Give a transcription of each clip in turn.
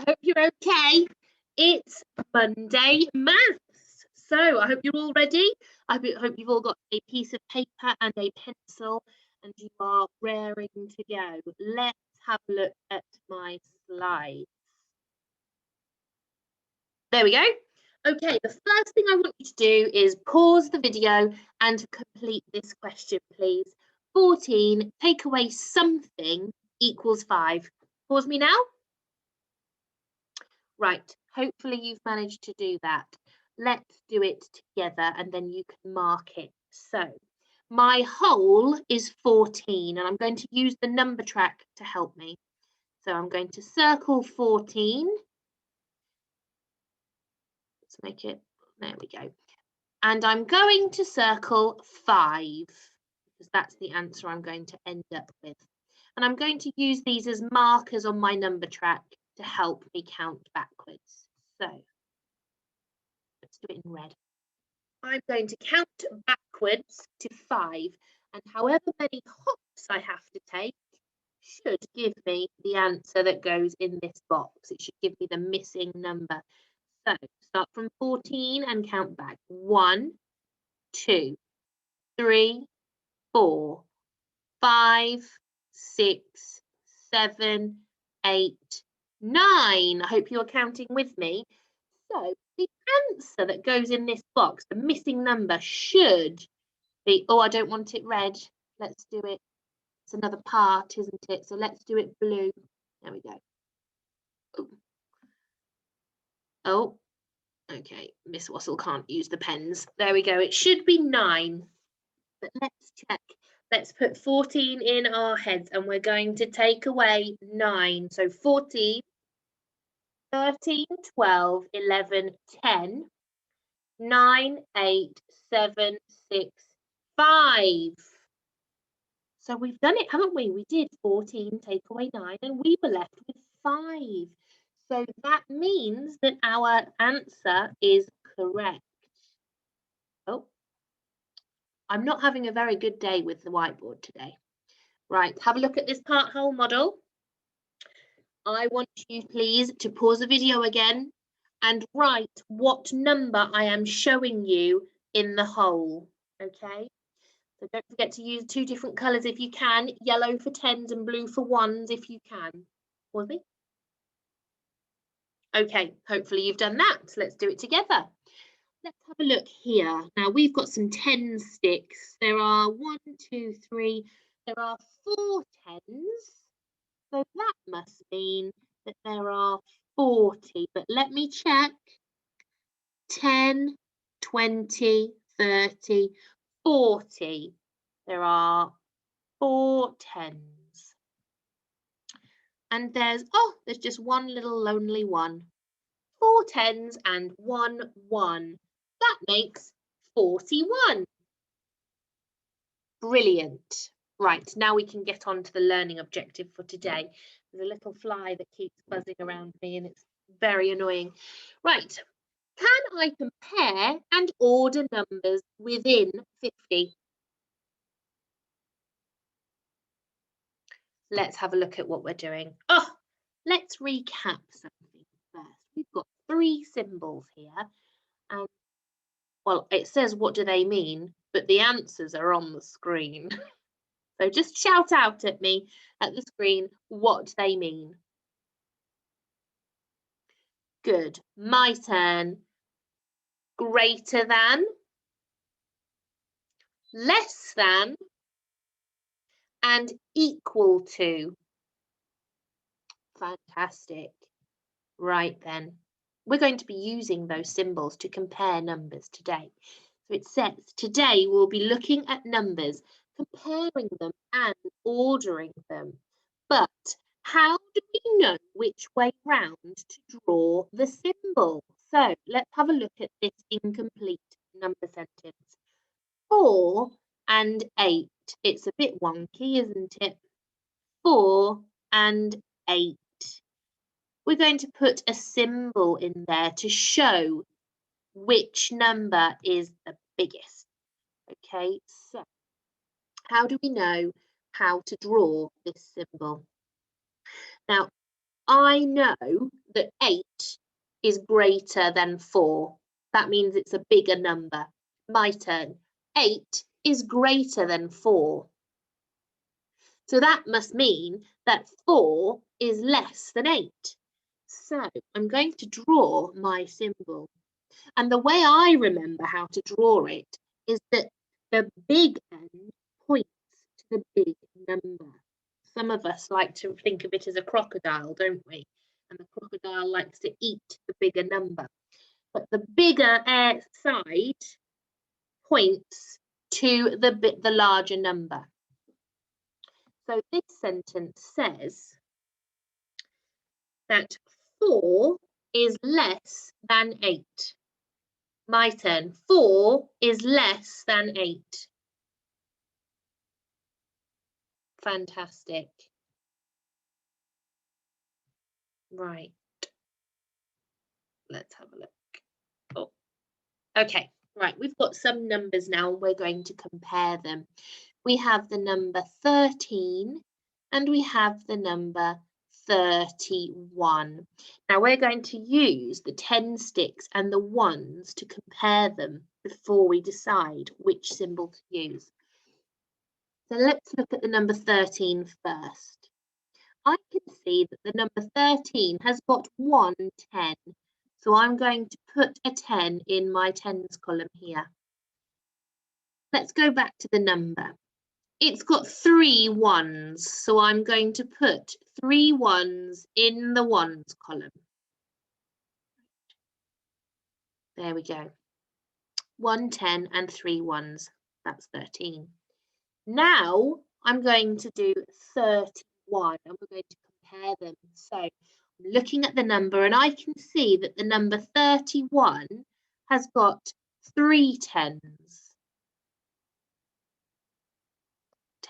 hope you're okay. It's Monday Maths. So I hope you're all ready. I hope you've all got a piece of paper and a pencil and you are raring to go. Let's have a look at my slides. There we go. Okay, the first thing I want you to do is pause the video and complete this question, please. 14 take away something equals 5. Pause me now. Right, hopefully you've managed to do that. Let's do it together and then you can mark it. So my whole is 14 and I'm going to use the number track to help me. So I'm going to circle 14. Let's make it, there we go. And I'm going to circle 5 because that's the answer I'm going to end up with. And I'm going to use these as markers on my number track to help me count backwards. So let's do it in red. I'm going to count backwards to 5, and however many hops I have to take should give me the answer that goes in this box. It should give me the missing number. So start from 14 and count back. 1, 2, 3, 4, 5, 6, 7, 8, 9. I hope you're counting with me. So the answer that goes in this box, the missing number, should be, oh, I don't want it red. Let's do it. It's another part, isn't it? So let's do it blue. There we go. Oh, okay. Miss Wassel can't use the pens. There we go. It should be 9. But let's check. Let's put 14 in our heads and we're going to take away 9. So 14, 13, 12, 11, 10, 9, 8, 7, 6, 5. So we've done it, haven't we? We did 14 take away 9 and we were left with 5. So that means that our answer is correct. Oh, I'm not having a very good day with the whiteboard today. Right, have a look at this part whole model. I want you, please, to pause the video again and write what number I am showing you in the whole, okay? So don't forget to use 2 different colours if you can, yellow for 10s and blue for 1s if you can. Pause me. Okay, hopefully you've done that. So let's do it together. Let's have a look here. Now we've got some 10 sticks. There are 1, 2, 3. There are 4 10s. So that must mean that there are 40. But let me check. 10, 20, 30, 40. There are 4 10s. And there's just one little lonely one. 4 10s and 1 1. That makes 41. Brilliant. Right, now we can get on to the learning objective for today. There's a little fly that keeps buzzing around me and it's very annoying. Right, can I compare and order numbers within 50? Let's have a look at what we're doing. Oh, let's recap something first. We've got 3 symbols here. And, well, it says what do they mean, but the answers are on the screen. So just shout out at me at the screen what they mean. Good. My turn. Greater than, less than, and equal to. Fantastic. Right then. We're going to be using those symbols to compare numbers today. So it says today we'll be looking at numbers, comparing them and ordering them. But how do we know which way round to draw the symbol? So let's have a look at this incomplete number sentence. 4 and 8. It's a bit wonky, isn't it? 4 and 8. We're going to put a symbol in there to show which number is the biggest. Okay, so how do we know how to draw this symbol? Now, I know that 8 is greater than 4. That means it's a bigger number. My turn. 8 is greater than 4. So that must mean that 4 is less than 8. So I'm going to draw my symbol. And the way I remember how to draw it is that the big end points to the big number. Some of us like to think of it as a crocodile, don't we? And the crocodile likes to eat the bigger number. But the bigger side points to the larger number. So this sentence says that 4 is less than 8. My turn. 4 is less than 8. Fantastic. Right. Let's have a look. Oh. Okay, right. We've got some numbers now. We're going to compare them. We have the number 13 and we have the number 31. Now we're going to use the 10 sticks and the ones to compare them before we decide which symbol to use. So let's look at the number 13 first. I can see that the number 13 has got 1 10. So I'm going to put a 10 in my tens column here. Let's go back to the number. It's got 3 ones, so I'm going to put 3 ones in the ones column. There we go. 1 10 and 3 ones. That's 13. Now I'm going to do 31 and we're going to compare them. So I'm looking at the number and I can see that the number 31 has got 3 tens.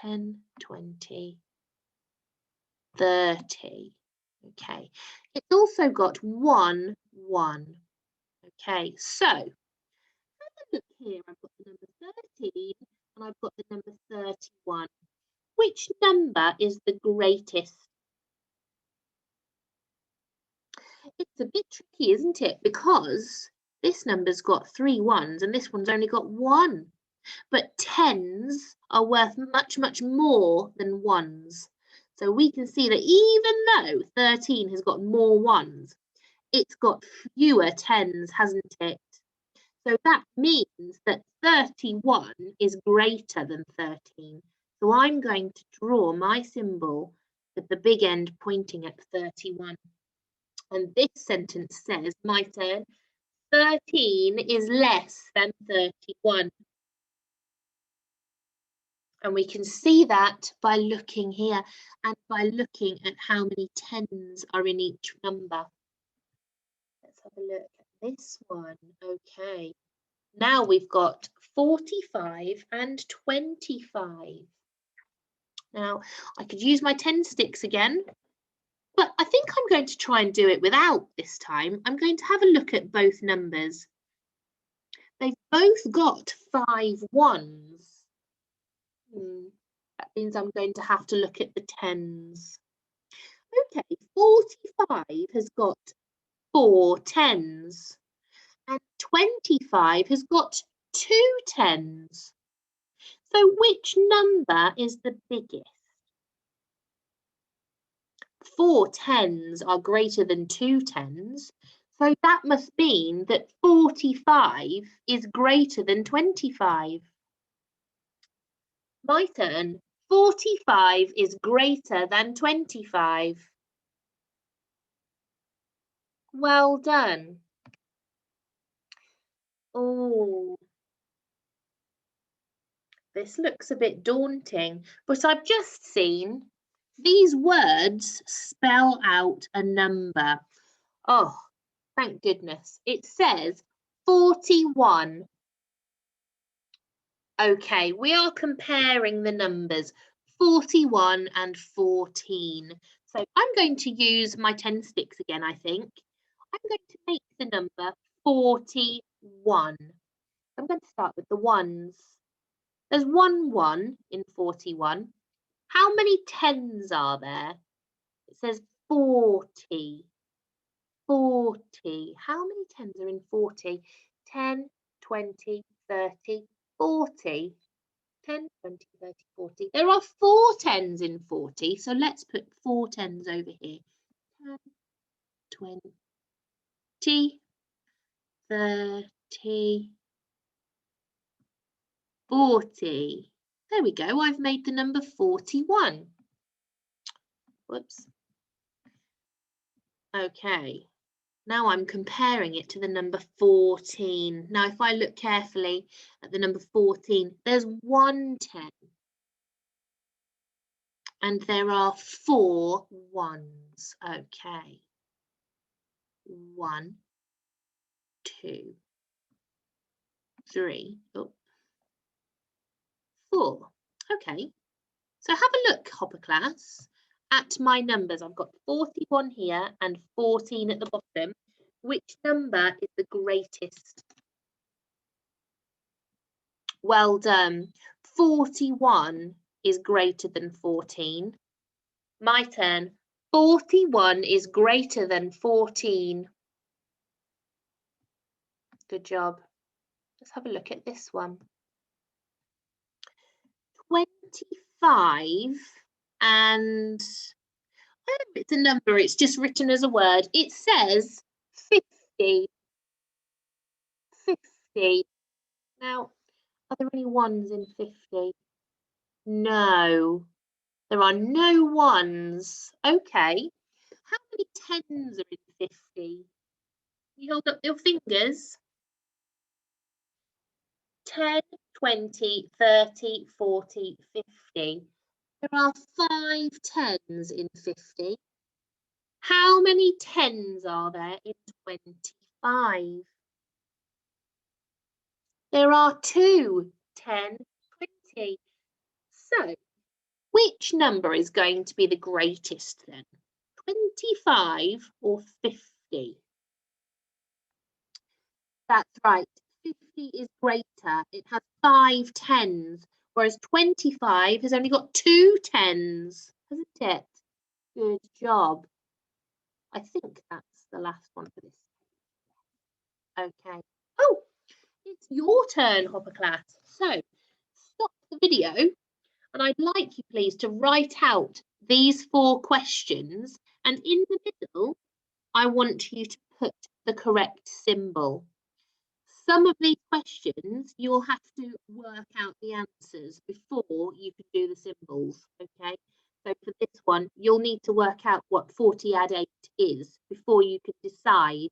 10, 20, 30. Okay. It's also got 1 1. Okay, so have a look here. I've got the number 13 and I've got the number 31. Which number is the greatest? It's a bit tricky, isn't it? Because this number's got 3 ones and this one's only got 1. But tens are worth much, much more than ones. So we can see that even though 13 has got more ones, it's got fewer tens, hasn't it? So that means that 31 is greater than 13. So I'm going to draw my symbol with the big end pointing at 31. And this sentence says, my turn, 13 is less than 31. And we can see that by looking here and by looking at how many tens are in each number. Let's have a look at this one. Okay. Now we've got 45 and 25. Now, I could use my 10 sticks again, but I think I'm going to try and do it without this time. I'm going to have a look at both numbers. They've both got 5 ones. That means I'm going to have to look at the tens. Okay, 45 has got 4 tens and 25 has got 2 tens. So which number is the biggest? 4 tens are greater than 2 tens. So that must mean that 45 is greater than 25. My turn. 45 is greater than 25. Well done. Oh, this looks a bit daunting, but I've just seen these words spell out a number. Oh, thank goodness. It says 41. Okay, we are comparing the numbers 41 and 14. So I'm going to use my 10 sticks again, I think. I'm going to make the number 41. I'm going to start with the ones. There's 1 1 in 41. How many tens are there? It says 40. 40. How many 10s are in 40? 10, 20, 30, 40. 10, 20, 30, 40. There are 4 10s in 40, so let's put 4 10s over here. 10, 20, 30, 40. There we go. I've made the number 41. Whoops. Okay. Now I'm comparing it to the number 14. Now, if I look carefully at the number 14, there's 1 10. And there are 4 1s. Okay. 1, 2, 3, 4. Okay. So have a look, Hopper class, at my numbers. I've got 41 here and 14 at the bottom. Which number is the greatest? Well done. 41 is greater than 14. My turn. 41 is greater than 14. Good job. Let's have a look at this one. 25 and it's a number, it's just written as a word. It says 50. 50. Now, are there any 1s in 50? No, there are no 1s. Okay. How many 10s are in 50? You hold up your fingers. 10, 20, 30, 40, 50. There are 5 10s in 50. How many 10s are there in 25? There are 2, 10, 20. So, which number is going to be the greatest then? 25 or 50? That's right, 50 is greater. It has 5 10s, whereas 25 has only got 2 10s, hasn't it? Good job. I think that's the last one for this. Okay. Oh, it's your turn, Hopper class. So stop the video and I'd like you please to write out these 4 questions, and in the middle I want you to put the correct symbol. Some of these questions you'll have to work out the answers before you can do the symbols, okay? So for this one, you'll need to work out what 40 add 8 is before you can decide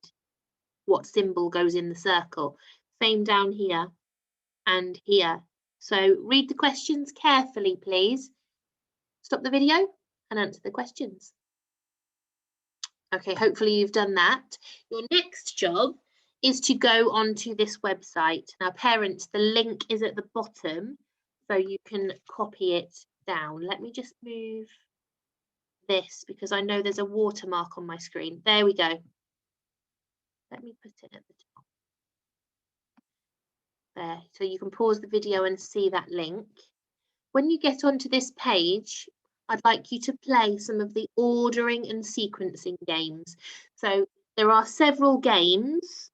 what symbol goes in the circle. Same down here and here. So read the questions carefully, please. Stop the video and answer the questions. Okay, hopefully you've done that. Your next job is to go onto this website. Now, parents, the link is at the bottom, so you can copy it down. Let me just move this because I know there's a watermark on my screen. There we go. Let me put it at the top. There, so you can pause the video and see that link. When you get onto this page, I'd like you to play some of the ordering and sequencing games. So there are several games.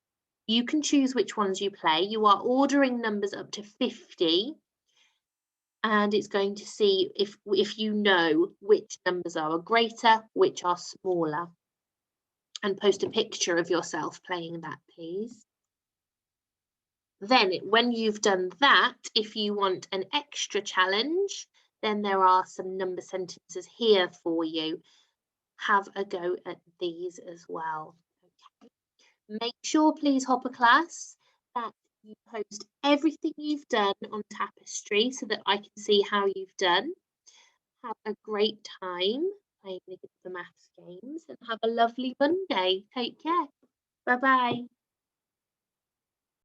You can choose which ones you play. You are ordering numbers up to 50. And it's going to see if you know which numbers are greater, which are smaller. And post a picture of yourself playing that, please. Then when you've done that, if you want an extra challenge, then there are some number sentences here for you. Have a go at these as well. Okay. Make sure, please, Hopper class, that you post everything you've done on Tapestry so that I can see how you've done. Have a great time playing the maths games and have a lovely Monday. Take care. Bye-bye.